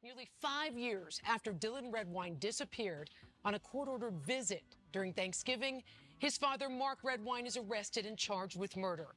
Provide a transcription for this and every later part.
Nearly 5 years after Dylan Redwine disappeared on a court-ordered visit during Thanksgiving, his father, Mark Redwine, is arrested and charged with murder.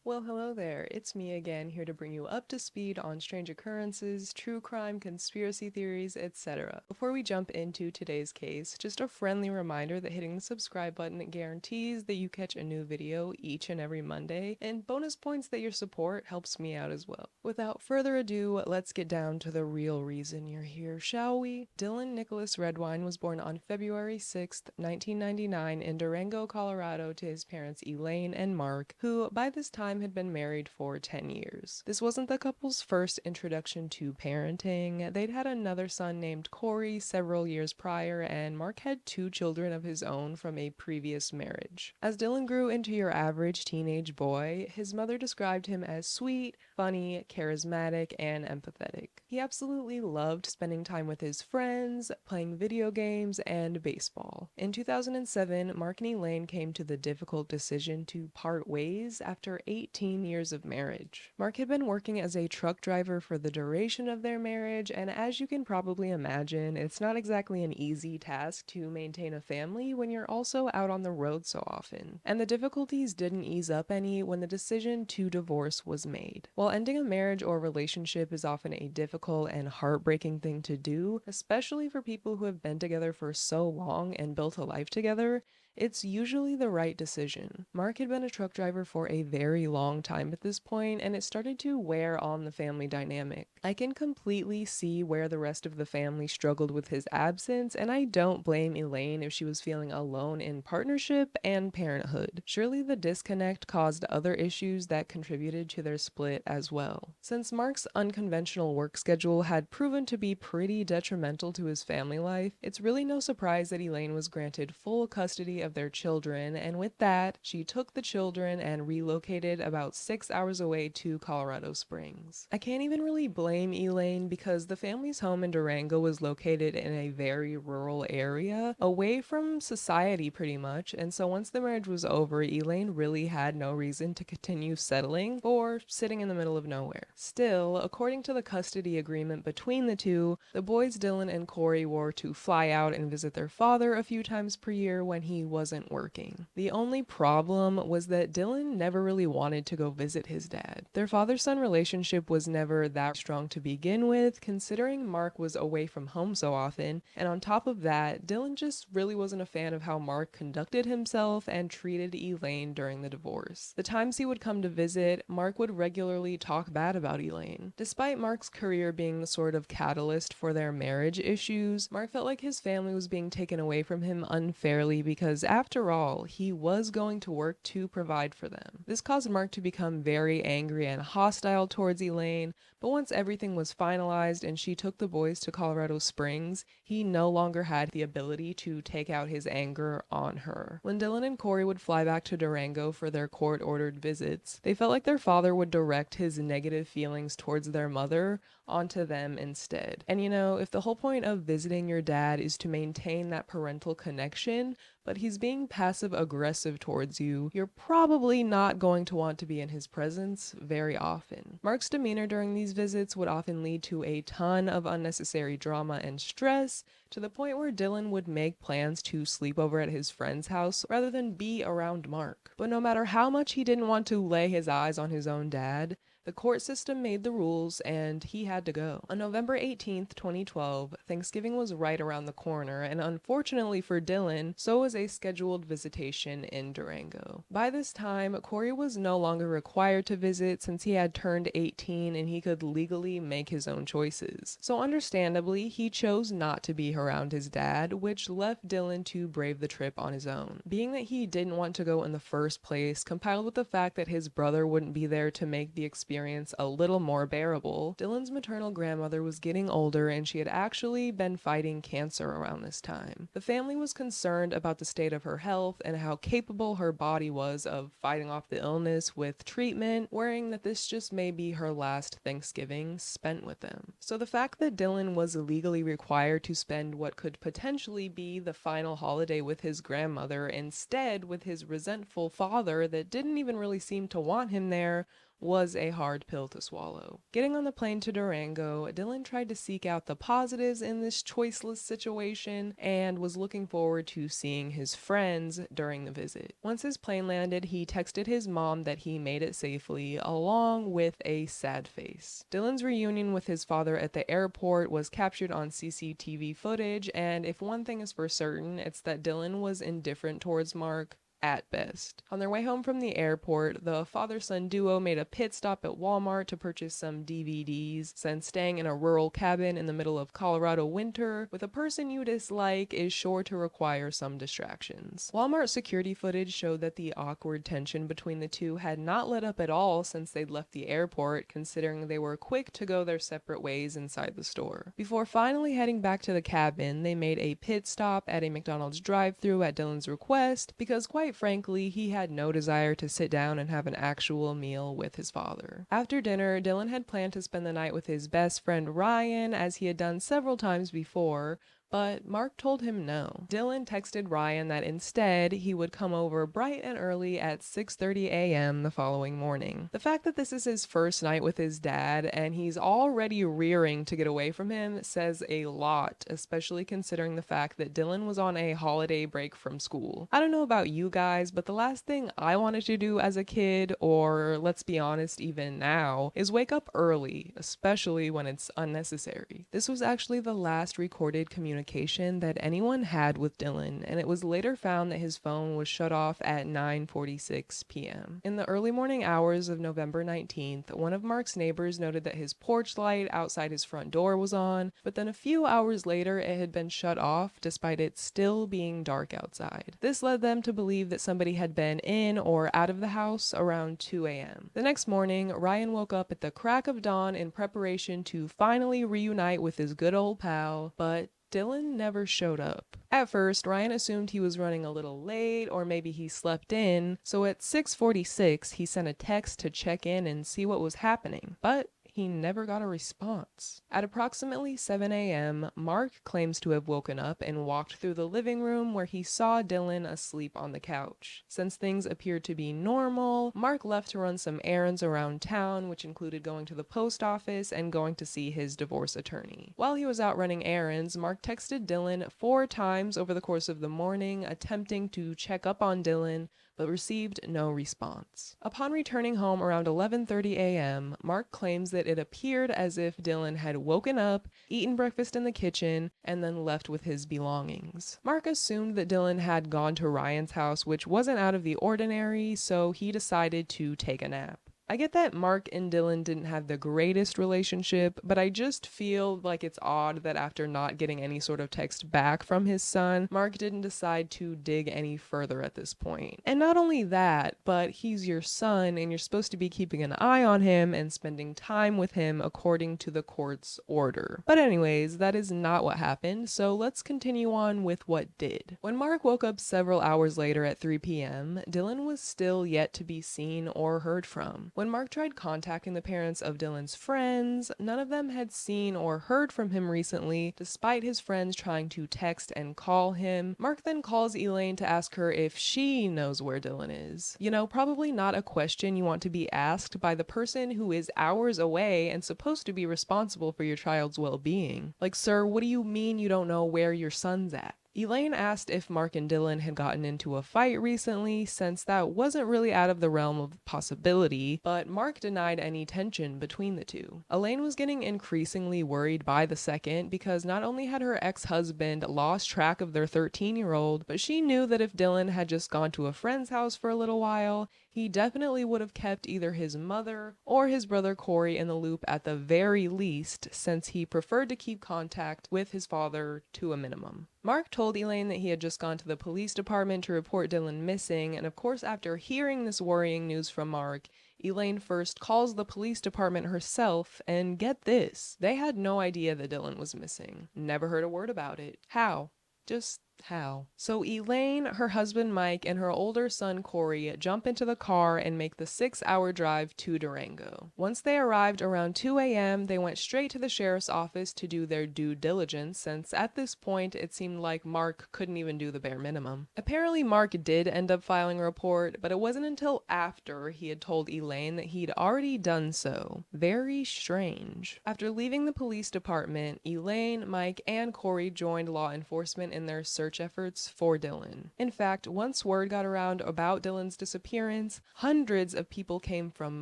Well, hello there. It's me again, here to bring you up to speed on strange occurrences, true crime, conspiracy theories, etc. Before we jump into today's case, just a friendly reminder that hitting the subscribe button guarantees that you catch a new video each and every Monday, and bonus points that your support helps me out as well. Without further ado, let's get down to the real reason you're here, shall we? Dylan Nicholas Redwine was born on February 6th, 1999 in Durango, Colorado to his parents Elaine and Mark, who by this time had been married for 10 years. This wasn't the couple's first introduction to parenting. They'd had another son named Corey several years prior, and Mark had 2 children of his own from a previous marriage. As Dylan grew into your average teenage boy, his mother described him as sweet, funny, charismatic, and empathetic. He absolutely loved spending time with his friends, playing video games, and baseball. In 2007, Mark and Elaine came to the difficult decision to part ways after 18 years of marriage. Mark had been working as a truck driver for the duration of their marriage, and as you can probably imagine, it's not exactly an easy task to maintain a family when you're also out on the road so often. And the difficulties didn't ease up any when the decision to divorce was made. While ending a marriage or relationship is often a difficult and heartbreaking thing to do, especially for people who have been together for so long and built a life together, it's usually the right decision. Mark had been a truck driver for a very long time at this point, and it started to wear on the family dynamic. I can completely see where the rest of the family struggled with his absence, and I don't blame Elaine if she was feeling alone in partnership and parenthood. Surely the disconnect caused other issues that contributed to their split as well. Since Mark's unconventional work schedule had proven to be pretty detrimental to his family life, it's really no surprise that Elaine was granted full custody of their children, and with that, she took the children and relocated about 6 hours away to Colorado Springs. I can't even really blame Elaine because the family's home in Durango was located in a very rural area, away from society pretty much, and so once the marriage was over, Elaine really had no reason to continue settling or sitting in the middle of nowhere. Still, according to the custody agreement between the two, the boys Dylan and Corey were to fly out and visit their father a few times per year when he wasn't working. The only problem was that Dylan never really wanted to go visit his dad. Their father-son relationship was never that strong to begin with, considering Mark was away from home so often, and on top of that, Dylan just really wasn't a fan of how Mark conducted himself and treated Elaine during the divorce. The times he would come to visit, Mark would regularly talk bad about Elaine. Despite Mark's career being the sort of catalyst for their marriage issues, Mark felt like his family was being taken away from him unfairly because, after all, he was going to work to provide for them. This caused Mark to become very angry and hostile towards Elaine, but once everything was finalized and she took the boys to Colorado Springs, he no longer had the ability to take out his anger on her. When Dylan and Corey would fly back to Durango for their court-ordered visits, they felt like their father would direct his negative feelings towards their mother onto them instead. And you know, if the whole point of visiting your dad is to maintain that parental connection, but he's being passive aggressive towards you, you're probably not going to want to be in his presence very often. Mark's demeanor during these visits would often lead to a ton of unnecessary drama and stress, to the point where Dylan would make plans to sleep over at his friend's house rather than be around Mark. But no matter how much he didn't want to lay his eyes on his own dad, the court system made the rules and he had to go. On November 18th, 2012, Thanksgiving was right around the corner, and unfortunately for Dylan, so was a scheduled visitation in Durango. By this time, Corey was no longer required to visit since he had turned 18 and he could legally make his own choices. So understandably, he chose not to be around his dad, which left Dylan to brave the trip on his own. Being that he didn't want to go in the first place, compiled with the fact that his brother wouldn't be there to make the experience a little more bearable, Dylan's maternal grandmother was getting older and she had actually been fighting cancer around this time. The family was concerned about the state of her health and how capable her body was of fighting off the illness with treatment, worrying that this just may be her last Thanksgiving spent with them. So the fact that Dylan was legally required to spend what could potentially be the final holiday with his grandmother instead with his resentful father that didn't even really seem to want him there was a hard pill to swallow. Getting on the plane to Durango, Dylan tried to seek out the positives in this choiceless situation and was looking forward to seeing his friends during the visit. Once his plane landed, he texted his mom that he made it safely, along with a sad face. Dylan's reunion with his father at the airport was captured on CCTV footage, and if one thing is for certain, it's that Dylan was indifferent towards Mark at best. On their way home from the airport, the father-son duo made a pit stop at Walmart to purchase some DVDs, since staying in a rural cabin in the middle of Colorado winter with a person you dislike is sure to require some distractions. Walmart security footage showed that the awkward tension between the two had not let up at all since they'd left the airport, considering they were quick to go their separate ways inside the store. Before finally heading back to the cabin, they made a pit stop at a McDonald's drive-thru at Dylan's request because, quite frankly, he had no desire to sit down and have an actual meal with his father. After dinner, Dylan had planned to spend the night with his best friend Ryan, as he had done several times before, but Mark told him no. Dylan texted Ryan that instead he would come over bright and early at 6:30 a.m. the following morning. The fact that this is his first night with his dad and he's already rearing to get away from him says a lot, especially considering the fact that Dylan was on a holiday break from school. I don't know about you guys, but the last thing I wanted to do as a kid, or let's be honest, even now, is wake up early, especially when it's unnecessary. This was actually the last recorded communication that anyone had with Dylan, and it was later found that his phone was shut off at 9:46 p.m. In the early morning hours of November 19th, one of Mark's neighbors noted that his porch light outside his front door was on, but then a few hours later it had been shut off despite it still being dark outside. This led them to believe that somebody had been in or out of the house around 2 a.m. The next morning, Ryan woke up at the crack of dawn in preparation to finally reunite with his good old pal, but Dylan never showed up. At first, Ryan assumed he was running a little late, or maybe he slept in, so at 6:46 he sent a text to check in and see what was happening, but he never got a response. At approximately 7 a.m., Mark claims to have woken up and walked through the living room where he saw Dylan asleep on the couch. Since things appeared to be normal, Mark left to run some errands around town, which included going to the post office and going to see his divorce attorney. While he was out running errands, Mark texted Dylan 4 times over the course of the morning, attempting to check up on Dylan, but received no response. Upon returning home around 11:30 a.m., Mark claims that it appeared as if Dylan had woken up, eaten breakfast in the kitchen, and then left with his belongings. Mark assumed that Dylan had gone to Ryan's house, which wasn't out of the ordinary, so he decided to take a nap. I get that Mark and Dylan didn't have the greatest relationship, but I just feel like it's odd that after not getting any sort of text back from his son, Mark didn't decide to dig any further at this point. And not only that, but he's your son and you're supposed to be keeping an eye on him and spending time with him according to the court's order. But anyways, that is not what happened, so let's continue on with what did. When Mark woke up several hours later at 3 p.m., Dylan was still yet to be seen or heard from. When Mark tried contacting the parents of Dylan's friends, none of them had seen or heard from him recently, despite his friends trying to text and call him. Mark then calls Elaine to ask her if she knows where Dylan is. You know, probably not a question you want to be asked by the person who is hours away and supposed to be responsible for your child's well-being. Like, sir, what do you mean you don't know where your son's at? Elaine asked if Mark and Dylan had gotten into a fight recently, since that wasn't really out of the realm of possibility, but Mark denied any tension between the two. Elaine was getting increasingly worried by the second because not only had her ex-husband lost track of their 13-year-old, but she knew that if Dylan had just gone to a friend's house for a little while, he definitely would have kept either his mother or his brother Corey in the loop at the very least, since he preferred to keep contact with his father to a minimum. Mark told Elaine that he had just gone to the police department to report Dylan missing, and of course after hearing this worrying news from Mark, Elaine first calls the police department herself, and get this, they had no idea that Dylan was missing. Never heard a word about it. How? Just How? So Elaine, her husband Mike, and her older son Corey jump into the car and make the 6-hour drive to Durango. Once they arrived around 2 a.m., they went straight to the sheriff's office to do their due diligence, since at this point it seemed like Mark couldn't even do the bare minimum. Apparently Mark did end up filing a report, but it wasn't until after he had told Elaine that he'd already done so. Very strange. After leaving the police department, Elaine, Mike, and Corey joined law enforcement in their search efforts for Dylan. In fact, once word got around about Dylan's disappearance, hundreds of people came from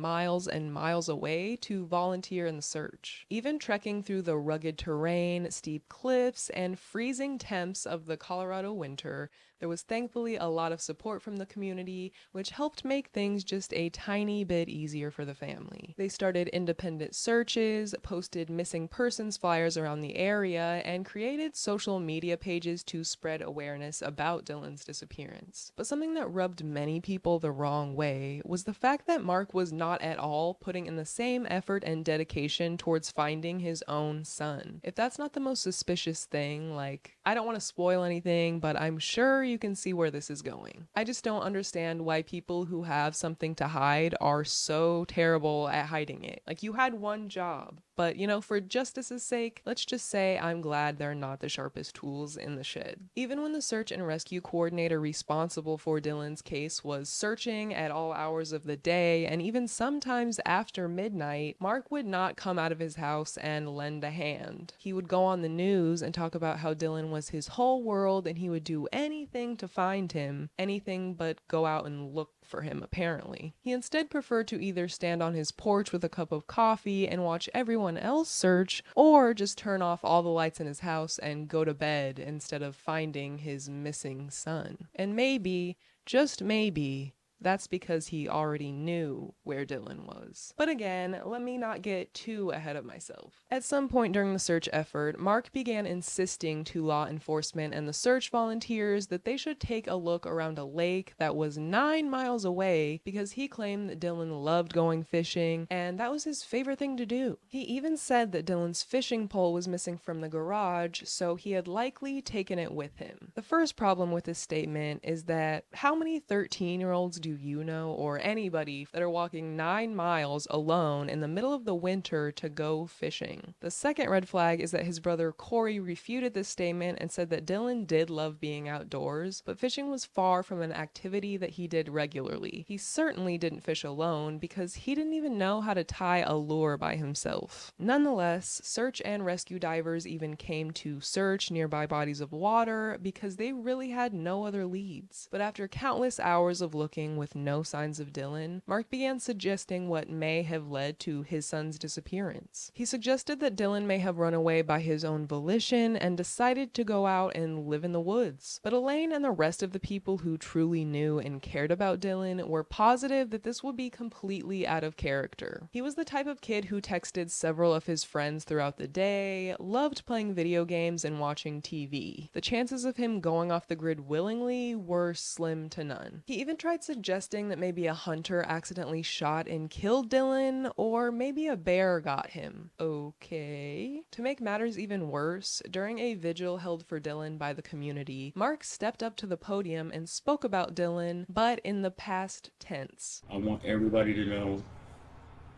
miles and miles away to volunteer in the search. Even trekking through the rugged terrain, steep cliffs, and freezing temps of the Colorado winter, there was thankfully a lot of support from the community, which helped make things just a tiny bit easier for the family. They started independent searches, posted missing persons flyers around the area, and created social media pages to spread awareness about Dylan's disappearance. But something that rubbed many people the wrong way was the fact that Mark was not at all putting in the same effort and dedication towards finding his own son. If that's not the most suspicious thing, like, I don't want to spoil anything, but I'm sure you can see where this is going. I just don't understand why people who have something to hide are so terrible at hiding it. Like, you had one job. But, you know, for justice's sake, let's just say I'm glad they're not the sharpest tools in the shed. Even when the search and rescue coordinator responsible for Dylan's case was searching at all hours of the day, and even sometimes after midnight, Mark would not come out of his house and lend a hand. He would go on the news and talk about how Dylan was his whole world and he would do anything to find him, anything but go out and look for him, apparently. He instead preferred to either stand on his porch with a cup of coffee and watch everyone else search, or just turn off all the lights in his house and go to bed instead of finding his missing son. And maybe, just maybe, that's because he already knew where Dylan was. But again, let me not get too ahead of myself. At some point during the search effort, Mark began insisting to law enforcement and the search volunteers that they should take a look around a lake that was 9 miles away because he claimed that Dylan loved going fishing and that was his favorite thing to do. He even said that Dylan's fishing pole was missing from the garage, so he had likely taken it with him. The first problem with this statement is that how many 13-year-olds do you know, or anybody, that are walking 9 miles alone in the middle of the winter to go fishing? The second red flag is that his brother Corey refuted this statement and said that Dylan did love being outdoors, but fishing was far from an activity that he did regularly. He certainly didn't fish alone because he didn't even know how to tie a lure by himself. Nonetheless, search and rescue divers even came to search nearby bodies of water because they really had no other leads. But after countless hours of looking with no signs of Dylan, Mark began suggesting what may have led to his son's disappearance. He suggested that Dylan may have run away by his own volition and decided to go out and live in the woods. But Elaine and the rest of the people who truly knew and cared about Dylan were positive that this would be completely out of character. He was the type of kid who texted several of his friends throughout the day, loved playing video games and watching TV. The chances of him going off the grid willingly were slim to none. He even tried suggesting that maybe a hunter accidentally shot and killed Dylan, or maybe a bear got him. Okay. To make matters even worse, during a vigil held for Dylan by the community, Mark stepped up to the podium and spoke about Dylan, but in the past tense. I want everybody to know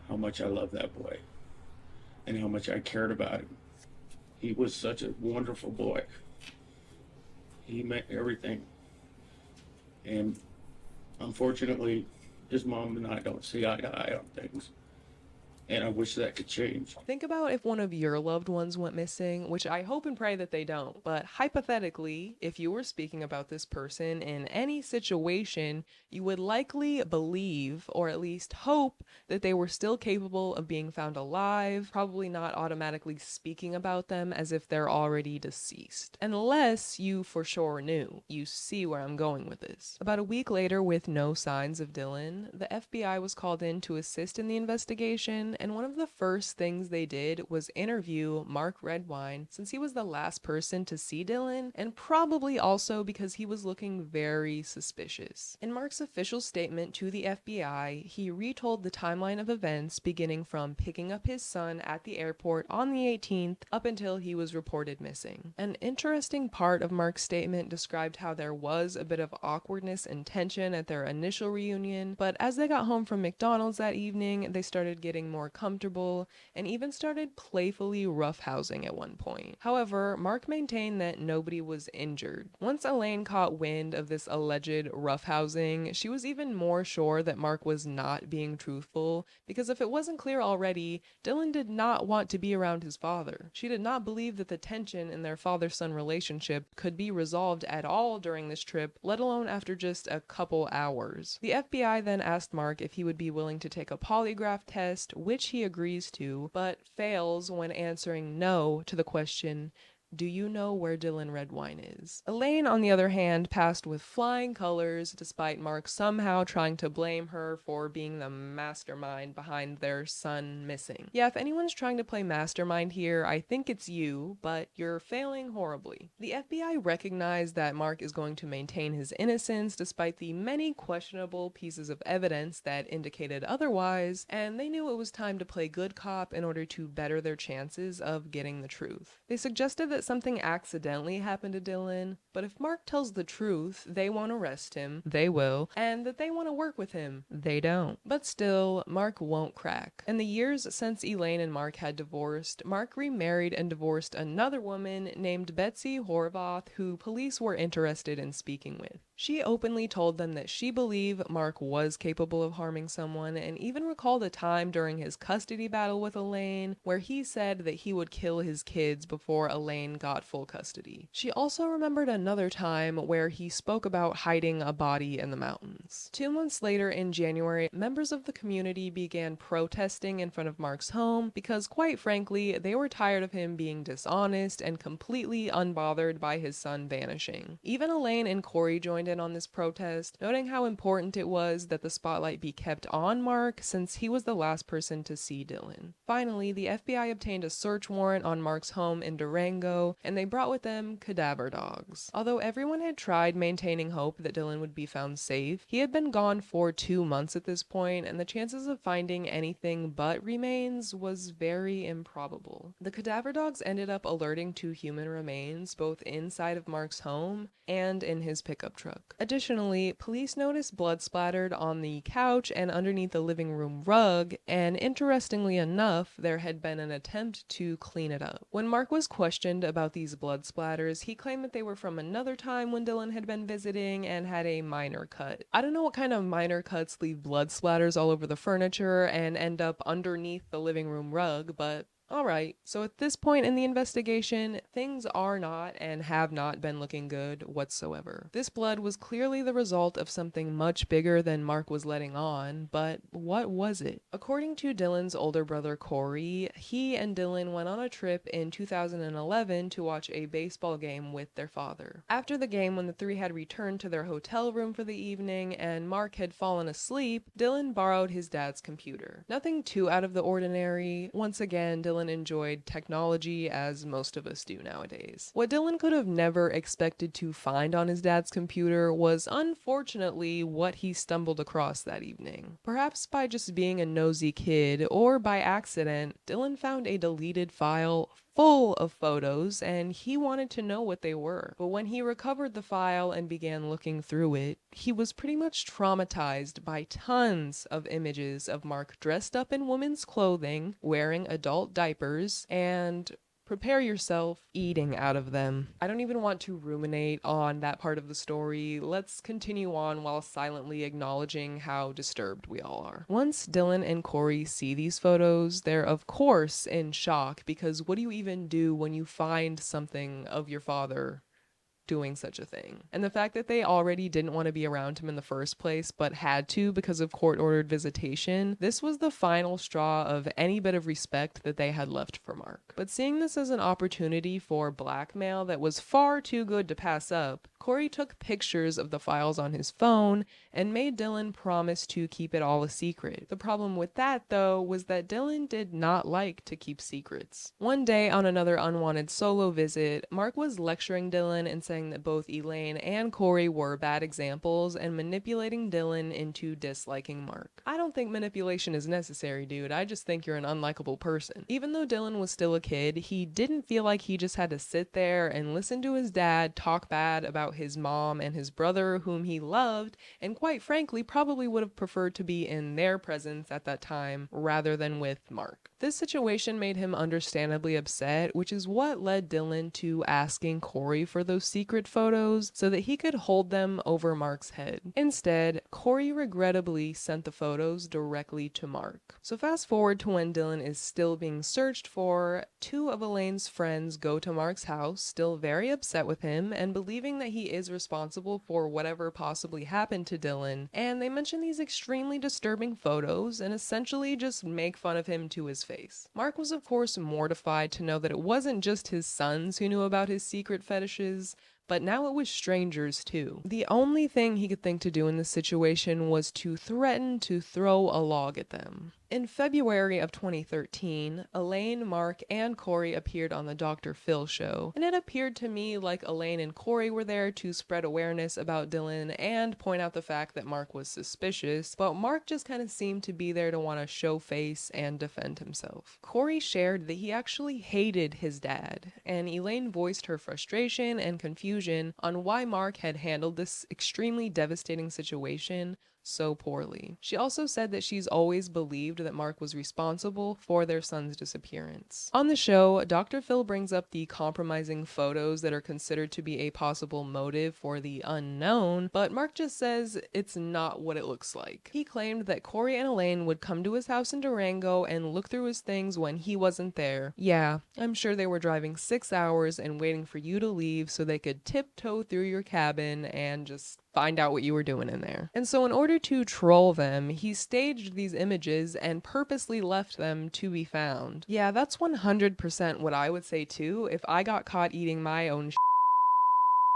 how much I love that boy and how much I cared about him. He was such a wonderful boy. He meant everything. And unfortunately, his mom and I don't see eye to eye on things. And I wish that could change. Think about if one of your loved ones went missing, which I hope and pray that they don't, but hypothetically, if you were speaking about this person in any situation, you would likely believe, or at least hope, that they were still capable of being found alive, probably not automatically speaking about them as if they're already deceased. Unless you for sure knew. You see where I'm going with this. About a week later, with no signs of Dylan, the FBI was called in to assist in the investigation, Dylan, and one of the first things they did was interview Mark Redwine, since he was the last person to see Dylan, and probably also because he was looking very suspicious. In Mark's official statement to the FBI, he retold the timeline of events beginning from picking up his son at the airport on the 18th up until he was reported missing. An interesting part of Mark's statement described how there was a bit of awkwardness and tension at their initial reunion, but as they got home from McDonald's that evening, they started getting more comfortable and even started playfully roughhousing at one point. However, Mark maintained that nobody was injured. Once Elaine caught wind of this alleged roughhousing, she was even more sure that Mark was not being truthful, because if it wasn't clear already, Dylan did not want to be around his father. She did not believe that the tension in their father-son relationship could be resolved at all during this trip, let alone after just a couple hours. The FBI then asked Mark if he would be willing to take a polygraph test, which he agrees to, but fails when answering no to the question, "Do you know where Dylan Redwine is?" Elaine, on the other hand, passed with flying colors, despite Mark somehow trying to blame her for being the mastermind behind their son missing. Yeah, if anyone's trying to play mastermind here, I think it's you, but you're failing horribly. The FBI recognized that Mark is going to maintain his innocence despite the many questionable pieces of evidence that indicated otherwise, and they knew it was time to play good cop in order to better their chances of getting the truth. They suggested that something accidentally happened to Dylan, but if Mark tells the truth, they won't arrest him, they will, and that they want to work with him, they don't. But still, Mark won't crack. In the years since Elaine and Mark had divorced, Mark remarried and divorced another woman named Betsy Horvath, who police were interested in speaking with. She openly told them that she believed Mark was capable of harming someone, and even recalled a time during his custody battle with Elaine where he said that he would kill his kids before Elaine got full custody. She also remembered another time where he spoke about hiding a body in the mountains. 2 months later, in January, members of the community began protesting in front of Mark's home because, quite frankly, they were tired of him being dishonest and completely unbothered by his son vanishing. Even Elaine and Corey joined in on this protest, noting how important it was that the spotlight be kept on Mark since he was the last person to see Dylan. Finally, the FBI obtained a search warrant on Mark's home in Durango, and they brought with them cadaver dogs. Although everyone had tried maintaining hope that Dylan would be found safe, he had been gone for 2 months at this point, and the chances of finding anything but remains was very improbable. The cadaver dogs ended up alerting to human remains both inside of Mark's home and in his pickup truck. Additionally, police noticed blood splattered on the couch and underneath the living room rug, and interestingly enough, there had been an attempt to clean it up. When Mark was questioned about these blood splatters, he claimed that they were from another time when Dylan had been visiting and had a minor cut. I don't know what kind of minor cuts leave blood splatters all over the furniture and end up underneath the living room rug, but alright, so at this point in the investigation, things are not and have not been looking good whatsoever. This blood was clearly the result of something much bigger than Mark was letting on, but what was it? According to Dylan's older brother Corey, he and Dylan went on a trip in 2011 to watch a baseball game with their father. After the game, when the three had returned to their hotel room for the evening and Mark had fallen asleep, Dylan borrowed his dad's computer. Nothing too out of the ordinary. Once again, Dylan enjoyed technology as most of us do nowadays. What Dylan could have never expected to find on his dad's computer was unfortunately what he stumbled across that evening. Perhaps by just being a nosy kid or by accident, Dylan found a deleted file full of photos and he wanted to know what they were. But when he recovered the file and began looking through it, he was pretty much traumatized by tons of images of Mark dressed up in women's clothing, wearing adult diapers, and prepare yourself, eating out of them. I don't even want to ruminate on that part of the story. Let's continue on while silently acknowledging how disturbed we all are. Once Dylan and Corey see these photos, they're of course in shock, because what do you even do when you find something of your father doing such a thing? And the fact that they already didn't want to be around him in the first place but had to because of court-ordered visitation, this was the final straw of any bit of respect that they had left for Mark. But seeing this as an opportunity for blackmail that was far too good to pass up, Corey took pictures of the files on his phone and made Dylan promise to keep it all a secret. The problem with that, though, was that Dylan did not like to keep secrets. One day on another unwanted solo visit, Mark was lecturing Dylan and saying that both Elaine and Corey were bad examples and manipulating Dylan into disliking Mark. I don't think manipulation is necessary, dude. I just think you're an unlikable person. Even though Dylan was still a kid, he didn't feel like he just had to sit there and listen to his dad talk bad about his mom and his brother, whom he loved, and quite frankly probably would have preferred to be in their presence at that time rather than with Mark. This situation made him understandably upset, which is what led Dylan to asking Corey for those secret photos so that he could hold them over Mark's head. Instead, Corey regrettably sent the photos directly to Mark. So fast forward to when Dylan is still being searched for, two of Elaine's friends go to Mark's house, still very upset with him and believing that he is responsible for whatever possibly happened to Dylan, and they mention these extremely disturbing photos and essentially just make fun of him to his face. Mark was of course mortified to know that it wasn't just his sons who knew about his secret fetishes, but now it was strangers too. The only thing he could think to do in this situation was to threaten to throw a log at them. In February of 2013, Elaine, Mark, and Corey appeared on the Dr. Phil show, and it appeared to me like Elaine and Corey were there to spread awareness about Dylan and point out the fact that Mark was suspicious, but Mark just kind of seemed to be there to want to show face and defend himself. Corey shared that he actually hated his dad, and Elaine voiced her frustration and confusion on why Mark had handled this extremely devastating situation so poorly. She also said that she's always believed that Mark was responsible for their son's disappearance. On the show, Dr. Phil brings up the compromising photos that are considered to be a possible motive for the unknown, but Mark just says it's not what it looks like. He claimed that Corey and Elaine would come to his house in Durango and look through his things when he wasn't there. Yeah, I'm sure they were driving 6 hours and waiting for you to leave so they could tiptoe through your cabin and just find out what you were doing in there. And so in order to troll them, he staged these images and purposely left them to be found. Yeah, that's 100% what I would say too if I got caught eating my own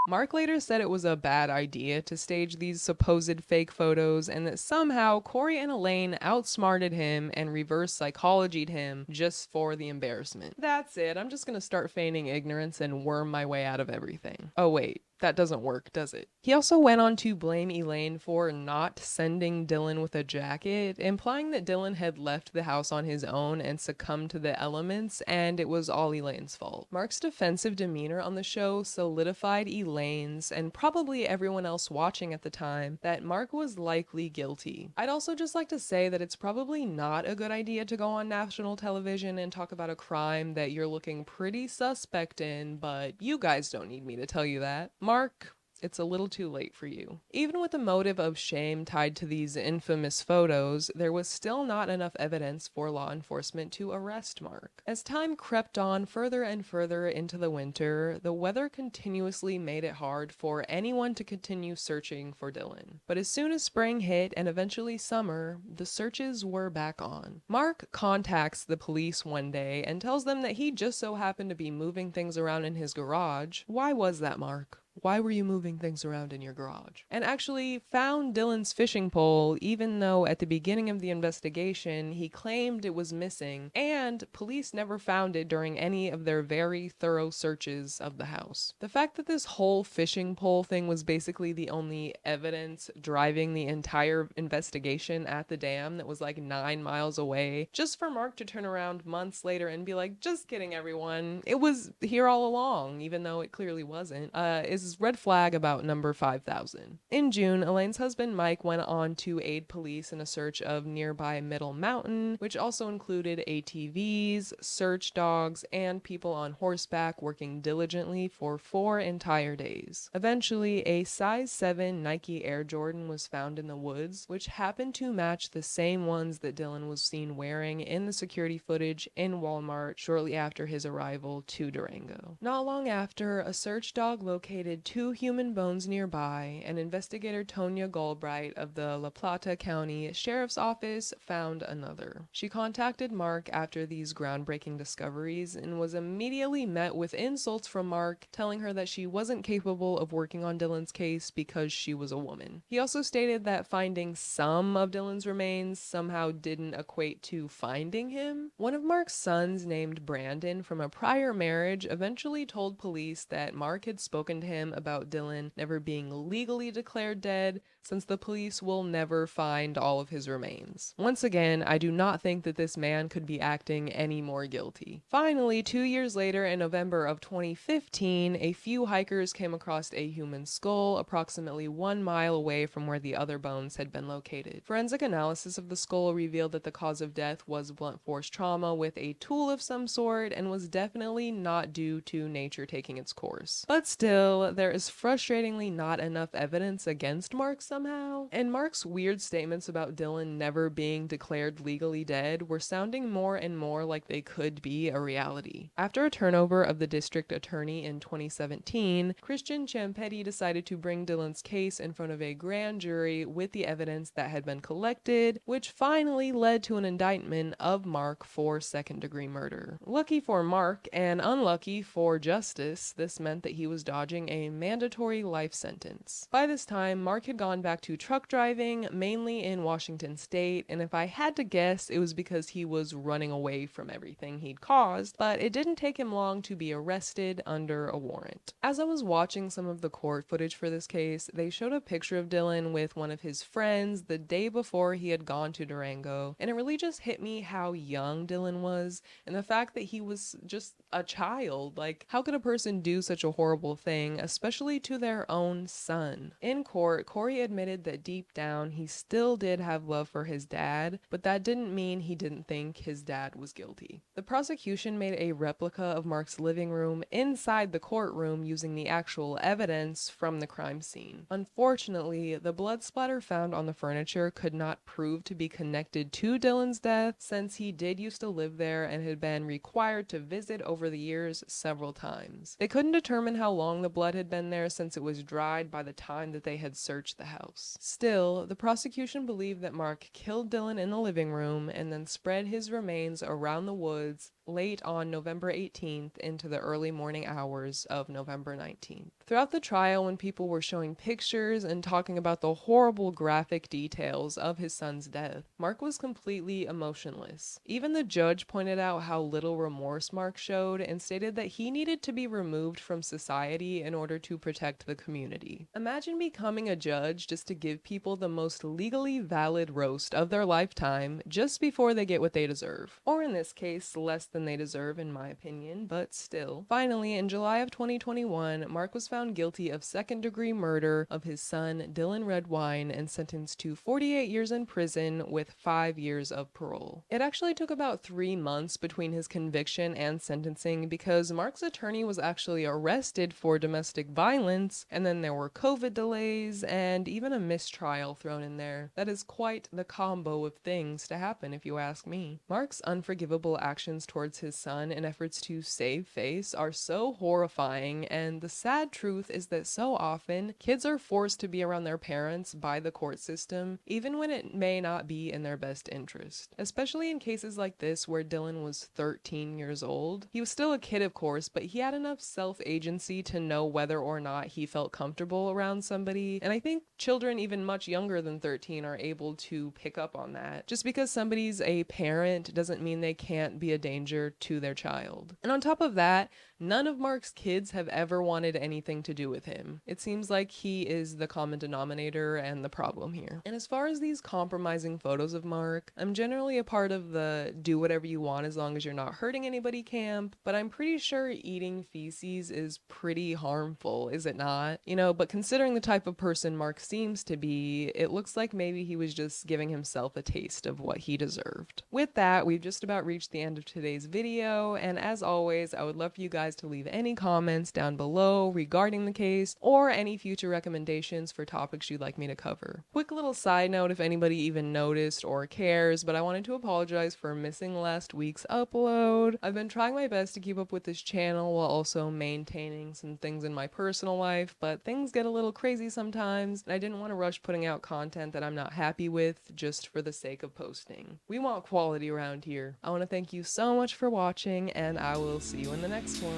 Mark later said it was a bad idea to stage these supposed fake photos and that somehow Corey and Elaine outsmarted him and reverse psychologied him just for the embarrassment. That's it, I'm just gonna start feigning ignorance and worm my way out of everything. Oh wait, that doesn't work, does it? He also went on to blame Elaine for not sending Dylan with a jacket, implying that Dylan had left the house on his own and succumbed to the elements, and it was all Elaine's fault. Mark's defensive demeanor on the show solidified Elaine's, and probably everyone else watching at the time, that Mark was likely guilty. I'd also just like to say that it's probably not a good idea to go on national television and talk about a crime that you're looking pretty suspect in, but you guys don't need me to tell you that. Mark, it's a little too late for you. Even with the motive of shame tied to these infamous photos, there was still not enough evidence for law enforcement to arrest Mark. As time crept on further and further into the winter, the weather continuously made it hard for anyone to continue searching for Dylan. But as soon as spring hit and eventually summer, the searches were back on. Mark contacts the police one day and tells them that he just so happened to be moving things around in his garage. Why was that, Mark? Why were you moving things around in your garage? And actually found Dylan's fishing pole, even though at the beginning of the investigation he claimed it was missing, and police never found it during any of their very thorough searches of the house. The fact that this whole fishing pole thing was basically the only evidence driving the entire investigation at the dam that was like 9 miles away, just for Mark to turn around months later and be like, just kidding everyone, it was here all along, even though it clearly wasn't, is red flag about number 5,000. In June, Elaine's husband Mike went on to aid police in a search of nearby Middle Mountain, which also included ATVs, search dogs, and people on horseback working diligently for 4 entire days. Eventually, a size 7 Nike Air Jordan was found in the woods, which happened to match the same ones that Dylan was seen wearing in the security footage in Walmart shortly after his arrival to Durango. Not long after, a search dog located located 2 human bones nearby, and investigator Tonya Galbraith of the La Plata County Sheriff's Office found another. She contacted Mark after these groundbreaking discoveries and was immediately met with insults from Mark, telling her that she wasn't capable of working on Dylan's case because she was a woman. He also stated that finding some of Dylan's remains somehow didn't equate to finding him. One of Mark's sons, named Brandon, from a prior marriage, eventually told police that Mark had spoken to him about Dylan never being legally declared dead, since the police will never find all of his remains. Once again, I do not think that this man could be acting any more guilty. Finally, 2 years later, in November of 2015, a few hikers came across a human skull approximately 1 mile away from where the other bones had been located. Forensic analysis of the skull revealed that the cause of death was blunt force trauma with a tool of some sort, and was definitely not due to nature taking its course. But still, there is frustratingly not enough evidence against Mark somehow, and Mark's weird statements about Dylan never being declared legally dead were sounding more and more like they could be a reality. After a turnover of the district attorney in 2017, Christian Ciampetti decided to bring Dylan's case in front of a grand jury with the evidence that had been collected, which finally led to an indictment of Mark for second-degree murder. Lucky for Mark, and unlucky for justice, this meant that he was dodging a mandatory life sentence. By this time, Mark had gone back to truck driving, mainly in Washington State, and if I had to guess, it was because he was running away from everything he'd caused, but it didn't take him long to be arrested under a warrant. As I was watching some of the court footage for this case, they showed a picture of Dylan with one of his friends the day before he had gone to Durango, and it really just hit me how young Dylan was, and the fact that he was just a child. Like, how could a person do such a horrible thing, especially to their own son? In court, Corey admitted that deep down he still did have love for his dad, but that didn't mean he didn't think his dad was guilty. The prosecution made a replica of Mark's living room inside the courtroom using the actual evidence from the crime scene. Unfortunately, the blood splatter found on the furniture could not prove to be connected to Dylan's death, since he did used to live there and had been required to visit over the years several times. They couldn't determine how long the blood had been there, since it was dried by the time that they had searched the house. Still, the prosecution believed that Mark killed Dylan in the living room and then spread his remains around the woods late on November 18th into the early morning hours of November 19th. Throughout the trial, when people were showing pictures and talking about the horrible graphic details of his son's death, Mark was completely emotionless. Even the judge pointed out how little remorse Mark showed and stated that he needed to be removed from society in order to protect the community. Imagine becoming a judge just to give people the most legally valid roast of their lifetime just before they get what they deserve. Or in this case, less than they deserve in my opinion, but still. Finally, in July of 2021, Mark was found guilty of second-degree murder of his son Dylan Redwine and sentenced to 48 years in prison with 5 years of parole. It actually took about 3 months between his conviction and sentencing because Mark's attorney was actually arrested for domestic violence, and then there were COVID delays and even a mistrial thrown in there. That is quite the combo of things to happen if you ask me. Mark's unforgivable actions towards his son in efforts to save face are so horrifying, and the sad truth is that so often kids are forced to be around their parents by the court system, even when it may not be in their best interest. Especially in cases like this where Dylan was 13 years old. He was still a kid, of course, but he had enough self-agency to know whether or not he felt comfortable around somebody, and I think children even much younger than 13 are able to pick up on that. Just because somebody's a parent doesn't mean they can't be a danger to their child. And on top of that, none of Mark's kids have ever wanted anything to do with him. It seems like he is the common denominator and the problem here. And as far as these compromising photos of Mark, I'm generally a part of the do whatever you want as long as you're not hurting anybody camp, but I'm pretty sure eating feces is pretty harmful, is it not? You know, but considering the type of person Mark seems to be, it looks like maybe he was just giving himself a taste of what he deserved. With that, we've just about reached the end of today's video, and as always, I would love for you guys guys to leave any comments down below regarding the case or any future recommendations for topics you'd like me to cover. Quick little side note if anybody even noticed or cares, but I wanted to apologize for missing last week's upload. I've been trying my best to keep up with this channel while also maintaining some things in my personal life, but things get a little crazy sometimes, and I didn't want to rush putting out content that I'm not happy with just for the sake of posting. We want quality around here. I want to thank you so much for watching, and I will see you in the next one.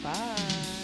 Bye!